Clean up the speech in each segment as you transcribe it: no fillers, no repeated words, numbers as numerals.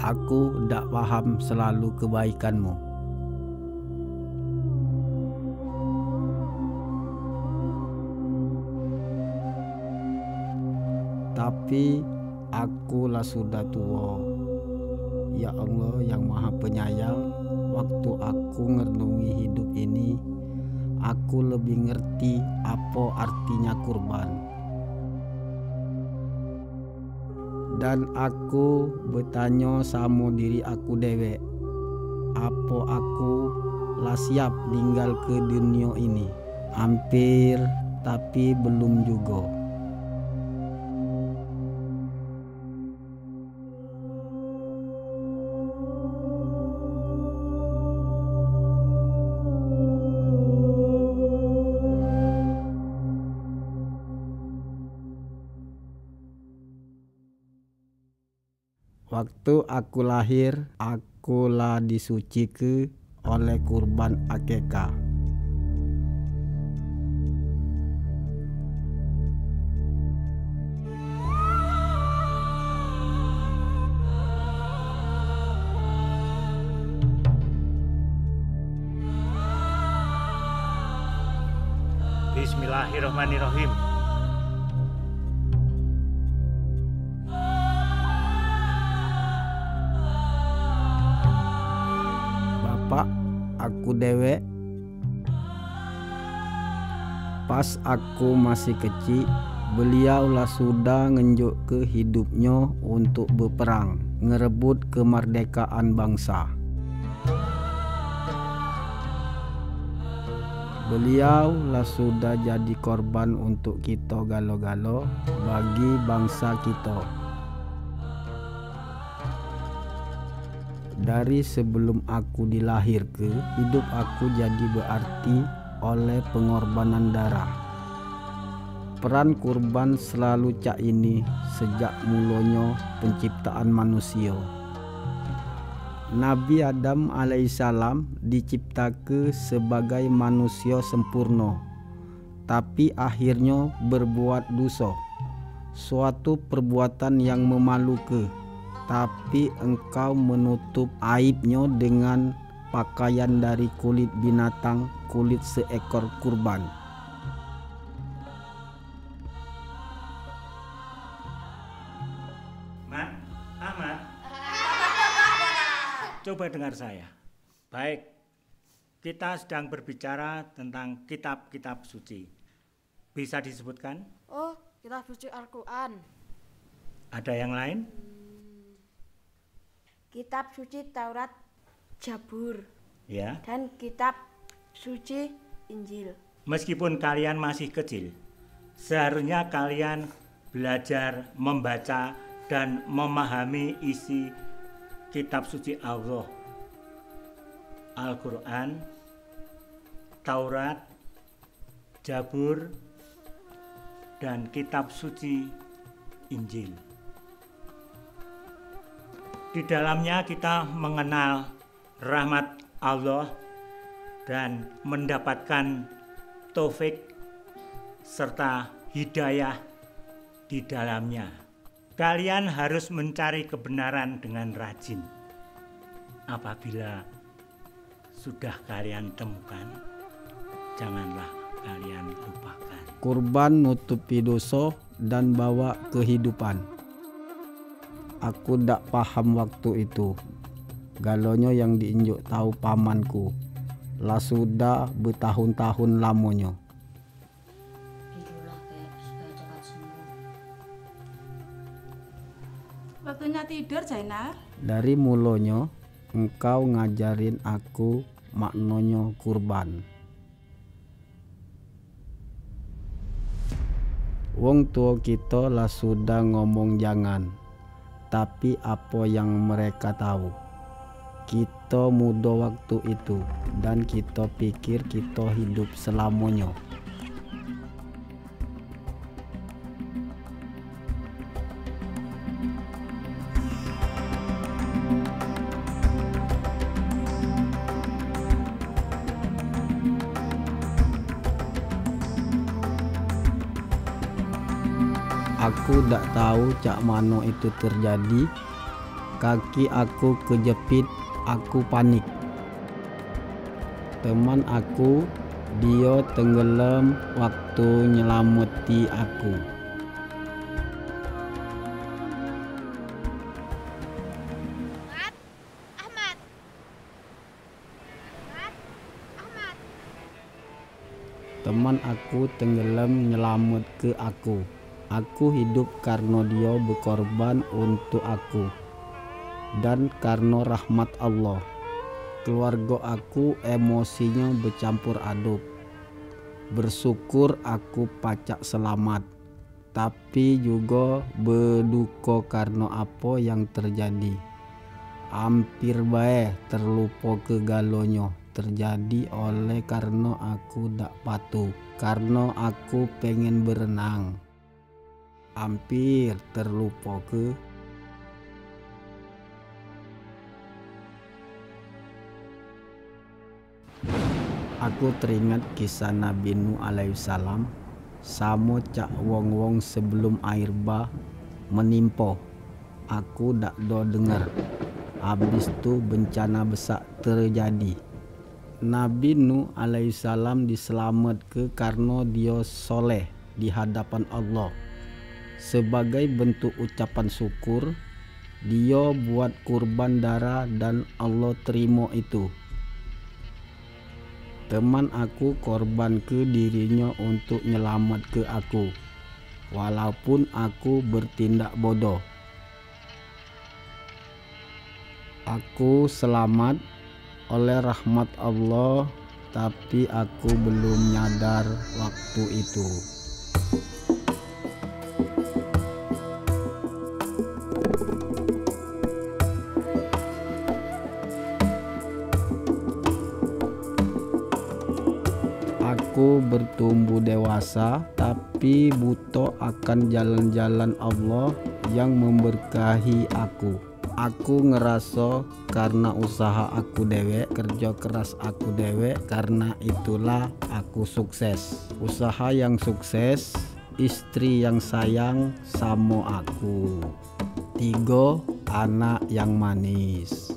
Aku dak paham selalu kebaikanmu. Tapi akulah sudah tua. Ya Allah yang Maha Penyayang, waktu aku ngerenungi hidup ini, aku lebih ngerti apa artinya kurban. Dan aku bertanya sama diri aku dewek, apa aku lah siap tinggal ke dunia ini? Hampir, tapi belum juga. Waktu aku lahir, akulah disucikan oleh kurban akikah. Bismillahirrahmanirrahim. Bapak, aku dewek. Pas aku masih kecil, beliaulah sudah ngenjuk ke hidupnya untuk berperang, ngerebut kemerdekaan bangsa. Beliaulah sudah jadi korban untuk kita galo-galo bagi bangsa kita. Dari sebelum aku dilahirkan, hidup aku jadi berarti oleh pengorbanan darah. Peran kurban selalu cak ini sejak mulanya penciptaan manusia. Nabi Adam alaihissalam diciptakan sebagai manusia sempurna, tapi akhirnya berbuat dosa, suatu perbuatan yang memalukan. Tapi engkau menutup aibnya dengan pakaian dari kulit binatang, kulit seekor kurban. Ahmad, coba dengar saya. Baik, kita sedang berbicara tentang kitab-kitab suci. Bisa disebutkan? Oh, kitab suci Al-Quran. Ada yang lain? Kitab suci Taurat, Zabur, Ya. dan kitab suci Injil. Meskipun kalian masih kecil, seharusnya kalian belajar membaca dan memahami isi kitab suci Allah, Al-Quran, Taurat, Zabur, dan kitab suci Injil. Di dalamnya kita mengenal rahmat Allah dan mendapatkan taufik serta hidayah di dalamnya. Kalian harus mencari kebenaran dengan rajin. Apabila sudah kalian temukan, janganlah kalian lupakan. Kurban nutupi dosa dan bawa kehidupan. Aku dak paham waktu itu. Galonya yang diinjuk tahu pamanku. Lah sudah bertahun-tahun lamanya. Tidurlah kayak supaya cepat sembuh. Waktunya tidur, Zainal. Dari mulanya engkau ngajarin aku maknanya kurban. Wong tua kita lah sudah ngomong jangan. Tapi apa yang mereka tahu? Kita muda waktu itu dan kita pikir kita hidup selamanya. Aku tak tahu cak mano itu terjadi. Kaki aku kejepit, aku panik. Teman aku, dia tenggelam waktu nyelameti aku. Teman aku tenggelam nyelamet ke aku. Aku hidup karena dia berkorban untuk aku. Dan karena rahmat Allah. Keluarga aku emosinya bercampur aduk. Bersyukur aku pacak selamat. Tapi juga berduka karena apa yang terjadi. Hampir bae terlupa kegalonyo terjadi oleh karena aku dak patuh, karena aku pengen berenang. Hampir terlupa ke aku teringat kisah Nabi Nuh alaihissalam sama cak wong-wong sebelum air bah menimpa. Aku dak do dengar. Habis tu bencana besar terjadi. Nabi Nuh alaihissalam diselamatkan karena dia soleh di hadapan Allah. Sebagai bentuk ucapan syukur, dia buat kurban darah dan Allah terima itu. Teman aku korban ke dirinya untuk nyelamat ke aku, walaupun aku bertindak bodoh. Aku selamat oleh rahmat Allah, tapi aku belum nyadar waktu itu. Aku bertumbuh dewasa, tapi buta akan jalan-jalan Allah yang memberkahi aku. Aku ngerasa karena usaha aku dewek, kerja keras aku dewek, karena itulah aku sukses. Usaha yang sukses, istri yang sayang sama aku. 3 anak yang manis.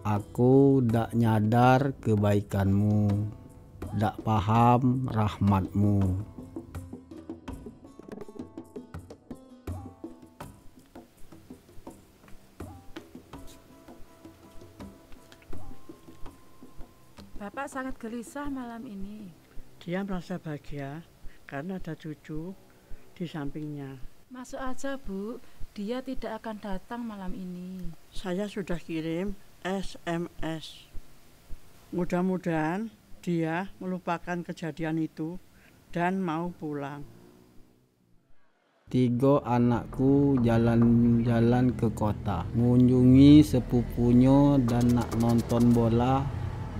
Aku dak nyadar kebaikanmu, dak paham rahmatmu. Bapak sangat gelisah malam ini. Dia merasa bahagia karena ada cucu di sampingnya. Masuk aja, Bu. Dia tidak akan datang malam ini. Saya sudah kirim SMS. Mudah-mudahan dia melupakan kejadian itu dan mau pulang. 3 anakku jalan-jalan ke kota, mengunjungi sepupunya dan nak nonton bola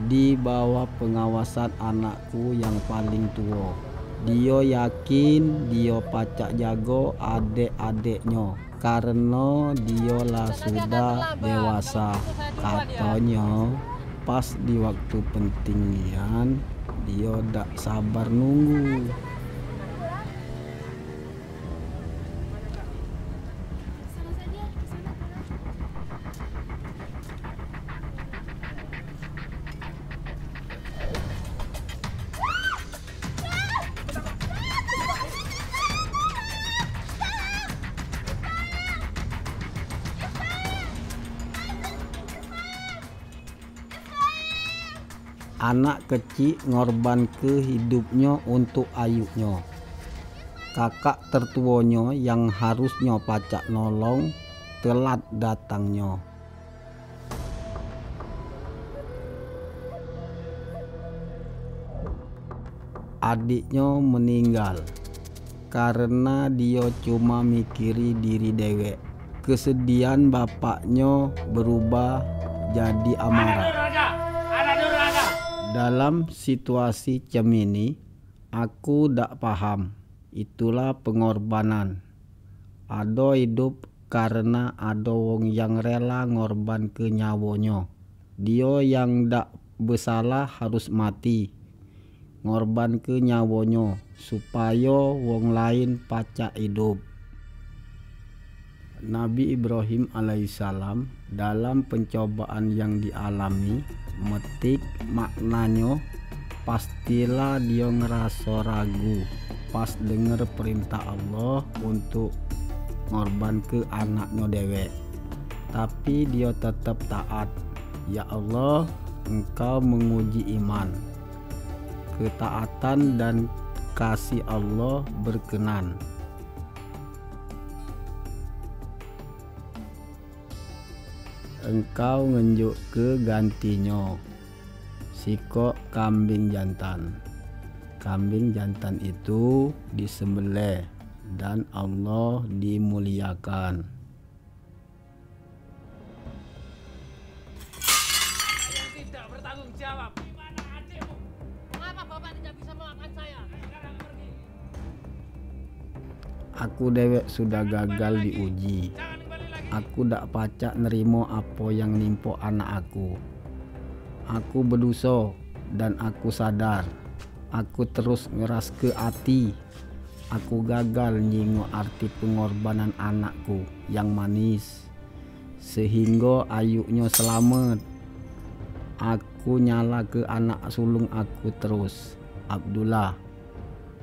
di bawah pengawasan anakku yang paling tua. Dia yakin dia pacak jago adik-adiknya karena dialah sudah dewasa. Katanya pas di waktu pentingian dia dak sabar nunggu. Anak kecil ngorban ke hidupnya untuk ayuknya. Kakak tertuanya yang harusnya pacak nolong telat datangnya. Adiknya meninggal karena dia cuma mikiri diri dewek. Kesedihan bapaknya berubah jadi amarah. Dalam situasi cemini, aku dak paham. Itulah pengorbanan. Ada hidup karena ada wong yang rela ngorban ke nyawanya. Dia yang dak bersalah harus mati. Ngorban ke nyawanya supaya wong lain pacak hidup. Nabi Ibrahim alaihissalam dalam pencobaan yang dialami metik maknanya, pastilah dia ngerasa ragu pas denger perintah Allah untuk ngorban ke anaknya dewek, tapi dia tetap taat. Ya Allah, Engkau menguji iman, ketaatan dan kasih Allah berkenan. Engkau ngenjuk ke gantinya sikok kambing jantan. Kambing jantan itu disembelih dan Allah dimuliakan. Yang tidak bertanggung jawab. Gimana adikmu? Mengapa Bapak tidak bisa memaafkan saya? Sekarang pergi. Aku dewek sudah gagal diuji. Jangan kembali lagi. Aku dak pacak nerimo apa yang nimpo anak aku. Aku berdosa dan aku sadar. Aku terus ngeras ke hati. Aku gagal nyingok arti pengorbanan anakku yang manis, sehingga ayuknya selamat. Aku nyala ke anak sulung aku terus, Abdullah.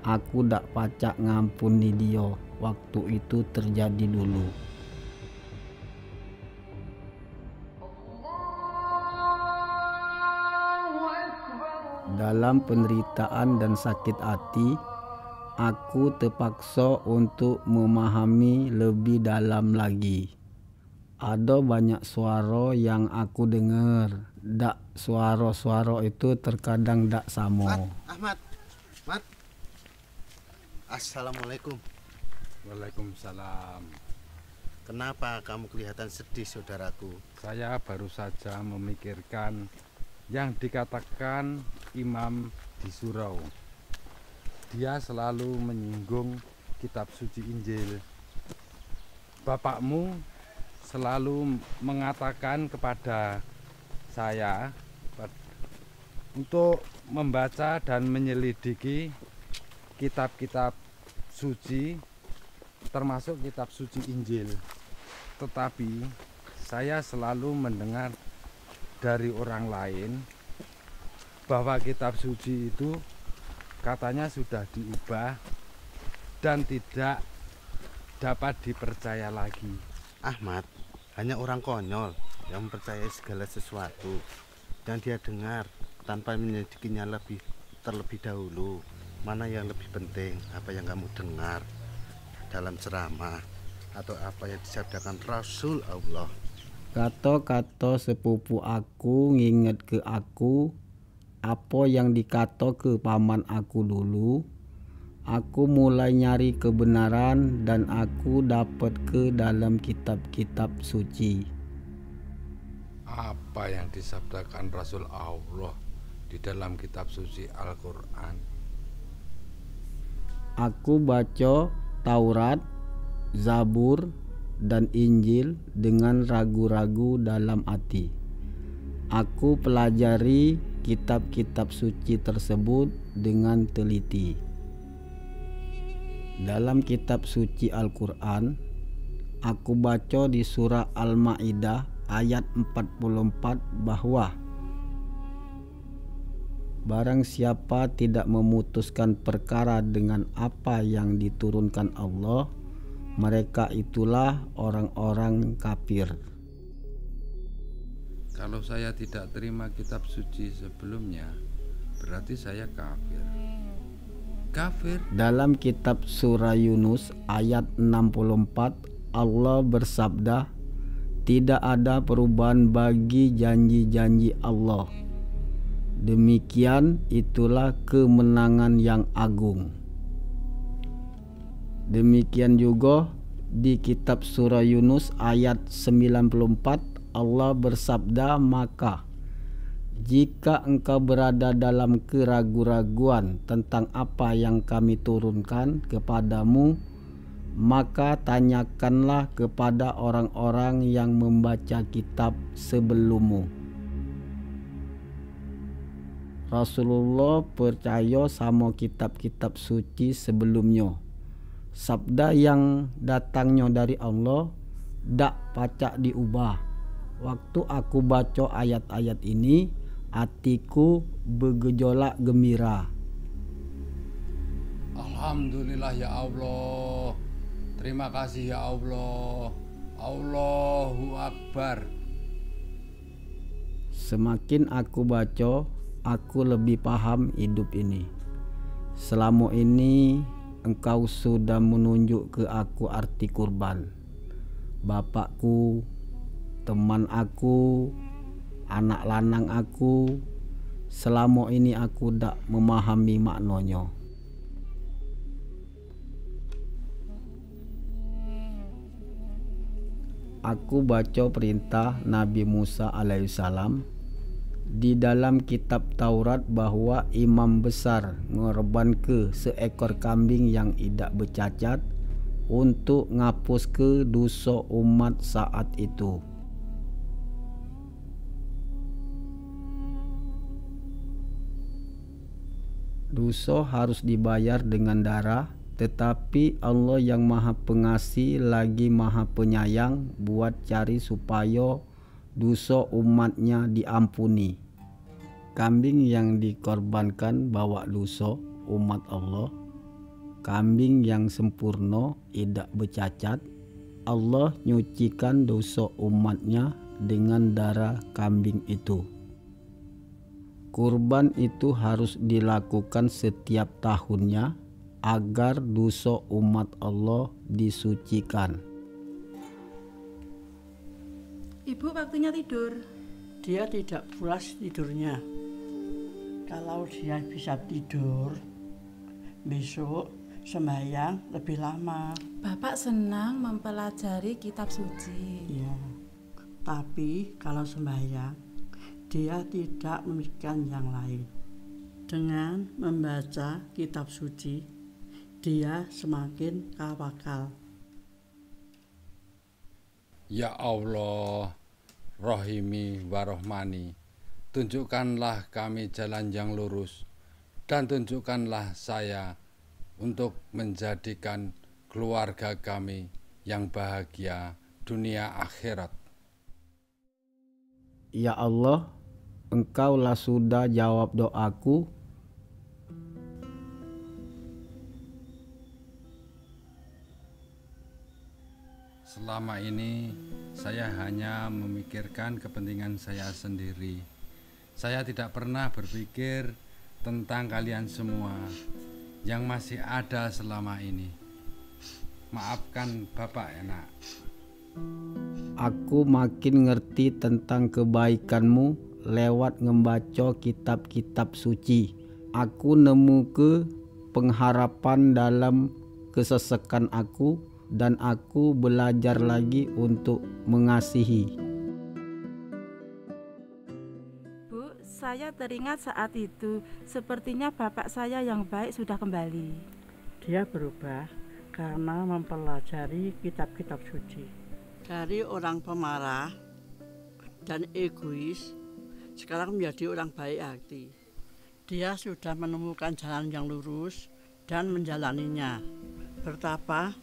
Aku dak pacak ngampuni dia waktu itu terjadi dulu. Dalam penderitaan dan sakit hati, aku terpaksa untuk memahami lebih dalam lagi. Ada banyak suara yang aku dengar. Dak suara-suara itu terkadang dak sama. Ahmad. Assalamualaikum. Waalaikumsalam. Kenapa kamu kelihatan sedih, saudaraku? Saya baru saja memikirkan yang dikatakan Imam di surau. Dia selalu menyinggung kitab suci Injil. Bapakmu selalu mengatakan kepada saya untuk membaca dan menyelidiki kitab-kitab suci, termasuk kitab suci Injil. Tetapi saya selalu mendengar dari orang lain bahwa kitab suci itu katanya sudah diubah dan tidak dapat dipercaya lagi. Ahmad, hanya orang konyol yang mempercayai segala sesuatu dan dia dengar tanpa menyelidikinya terlebih dahulu. Mana yang lebih penting, apa yang kamu dengar dalam ceramah atau apa yang disabdakan Rasul Allah. Kata-kata sepupu aku nginget ke aku apa yang dikata ke paman aku dulu. Aku mulai nyari kebenaran dan aku dapat ke dalam kitab-kitab suci. Apa yang disabdakan Rasul Allah di dalam kitab suci Al-Quran? Aku baca Taurat, Zabur, dan Injil dengan ragu-ragu dalam hati. Aku pelajari kitab-kitab suci tersebut dengan teliti. Dalam kitab suci Al-Quran, aku baca di surah Al-Ma'idah ayat 44 bahwa barang siapa tidak memutuskan perkara dengan apa yang diturunkan Allah, mereka itulah orang-orang kafir. Kalau saya tidak terima kitab suci sebelumnya, berarti saya kafir. Kafir. Dalam kitab surah Yunus ayat 64, Allah bersabda, tidak ada perubahan bagi janji-janji Allah. Demikian itulah kemenangan yang agung. Demikian juga di kitab surah Yunus ayat 94, Allah bersabda, maka jika engkau berada dalam keraguan-raguan tentang apa yang kami turunkan kepadamu, maka tanyakanlah kepada orang-orang yang membaca kitab sebelummu. Rasulullah percaya sama kitab-kitab suci sebelumnya. Sabda yang datangnya dari Allah dak pacak diubah. Waktu aku baca ayat-ayat ini, hatiku bergejolak gembira. Alhamdulillah ya Allah. Terima kasih ya Allah. Allahu Akbar. Semakin aku baca, aku lebih paham hidup ini. Selama ini Engkau sudah menunjuk ke aku arti kurban. Bapakku, teman aku, anak lanang aku, selama ini aku tak memahami maknanya. Aku baca perintah Nabi Musa alaihissalam di dalam kitab Taurat bahwa imam besar ngorban ke seekor kambing yang tidak bercacat untuk ngapus ke dosa umat saat itu. Dosa harus dibayar dengan darah, tetapi Allah yang maha pengasih lagi maha penyayang buat cari supaya dosa umatnya diampuni. Kambing yang dikorbankan bawa dosa umat Allah. Kambing yang sempurna tidak bercacat. Allah nyucikan dosa umatnya dengan darah kambing itu. Kurban itu harus dilakukan setiap tahunnya agar dosa umat Allah disucikan. Ibu waktunya tidur. Dia tidak pulas tidurnya. Kalau dia bisa tidur, besok sembahyang lebih lama. Bapak senang mempelajari kitab suci. Ya, tapi kalau sembahyang, dia tidak memikirkan yang lain. Dengan membaca kitab suci, dia semakin tawakal. Ya Allah, Rohimi Warohmani, tunjukkanlah kami jalan yang lurus dan tunjukkanlah saya untuk menjadikan keluarga kami yang bahagia dunia akhirat. Ya Allah, Engkaulah sudah jawab doaku. Selama ini saya hanya memikirkan kepentingan saya sendiri. Saya tidak pernah berpikir tentang kalian semua yang masih ada selama ini. Maafkan Bapak Enak. Aku makin ngerti tentang kebaikanmu lewat membaca kitab-kitab suci. Aku nemu ke pengharapan dalam kesesakan aku dan aku belajar lagi untuk mengasihi. Bu, saya teringat saat itu sepertinya bapak saya yang baik sudah kembali. Dia berubah karena mempelajari kitab-kitab suci. Dari orang pemarah dan egois, sekarang menjadi orang baik hati. Dia sudah menemukan jalan yang lurus dan menjalaninya. Betapa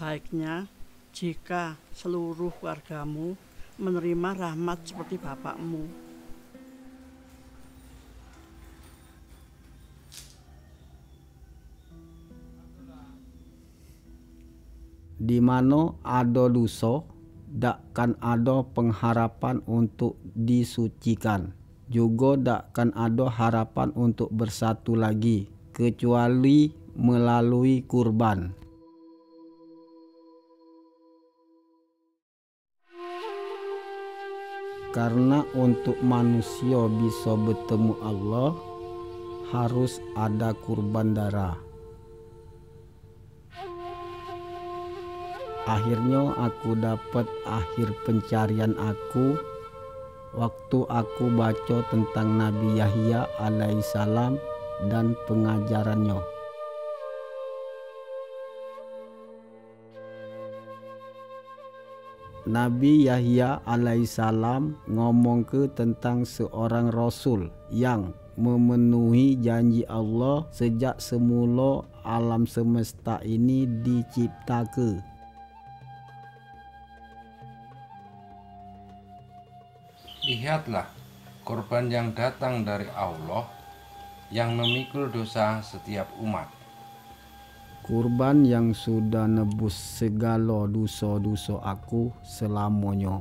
baiknya jika seluruh wargamu menerima rahmat seperti bapakmu. Di mana ada dosa, dakkan ada pengharapan untuk disucikan. Juga dakkan ada harapan untuk bersatu lagi, kecuali melalui kurban. Karena untuk manusia bisa bertemu Allah, harus ada kurban darah. Akhirnya aku dapat akhir pencarian aku waktu aku baca tentang Nabi Yahya alaihissalam dan pengajarannya. Nabi Yahya alaihissalam ngomong ke tentang seorang rasul yang memenuhi janji Allah sejak semula alam semesta ini dicipta ke. Lihatlah korban yang datang dari Allah yang memikul dosa setiap umat. Kurban yang sudah nebus segala dosa-dosa aku selamanya.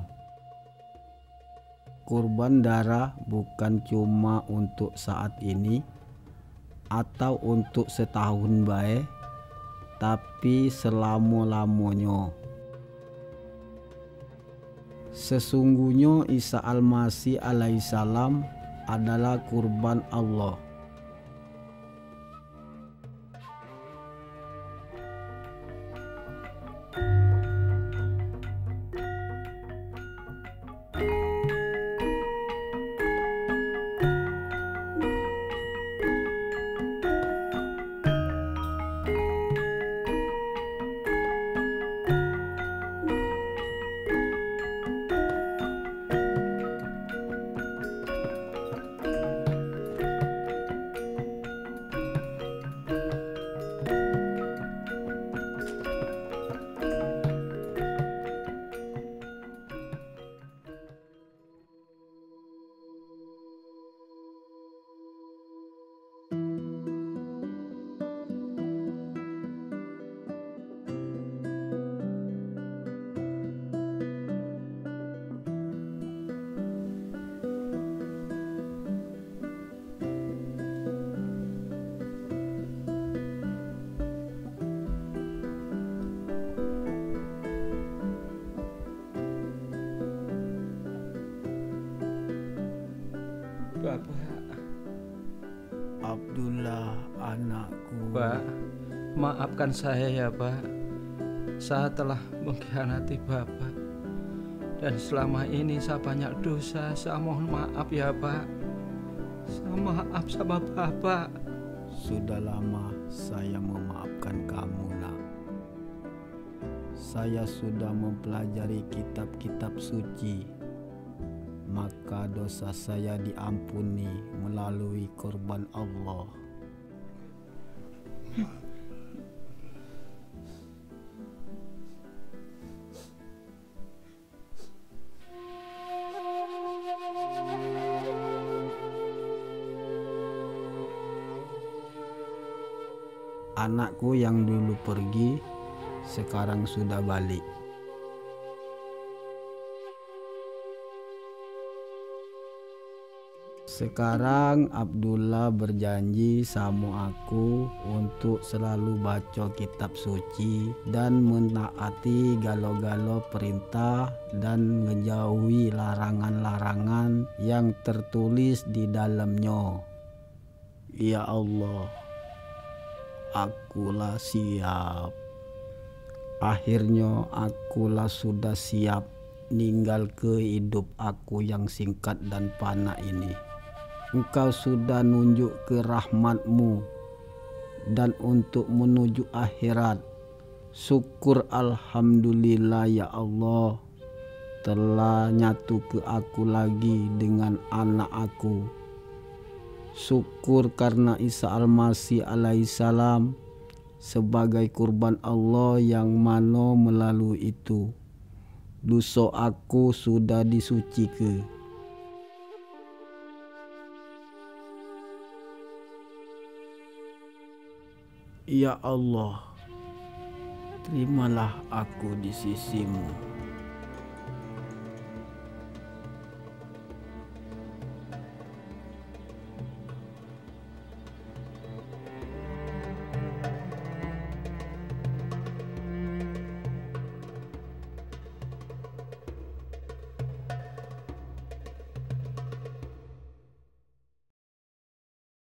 Kurban darah bukan cuma untuk saat ini atau untuk setahun baik, tapi selama-lamanya. Sesungguhnya Isa Al-Masih alaihissalam adalah kurban Allah. Bapak. Abdullah, anakku. Pak, maafkan saya ya Pak. Saya telah mengkhianati Bapak. Dan selama ini saya banyak dosa. Saya mohon maaf ya Pak. Saya maaf sama Bapak. Sudah lama saya memaafkan kamu, nak. Saya sudah mempelajari kitab-kitab suci. Maka dosa saya diampuni melalui korban Allah. Anakku yang dulu pergi, sekarang sudah balik. Sekarang Abdullah berjanji sama aku untuk selalu baca kitab suci dan menaati galo-galo perintah dan menjauhi larangan-larangan yang tertulis di dalamnya. Ya Allah, akulah siap. Akhirnya akulah sudah siap ninggal ke hidup aku yang singkat dan fana ini. Engkau sudah nunjuk ke rahmat-Mu dan untuk menuju akhirat. Syukur alhamdulillah ya Allah, telah nyatu ke aku lagi dengan anak aku. Syukur karena Isa Al-Masih alaihissalam sebagai kurban Allah yang mana melalui itu dosa aku sudah disucikan. Ya Allah, terimalah aku di sisi-Mu.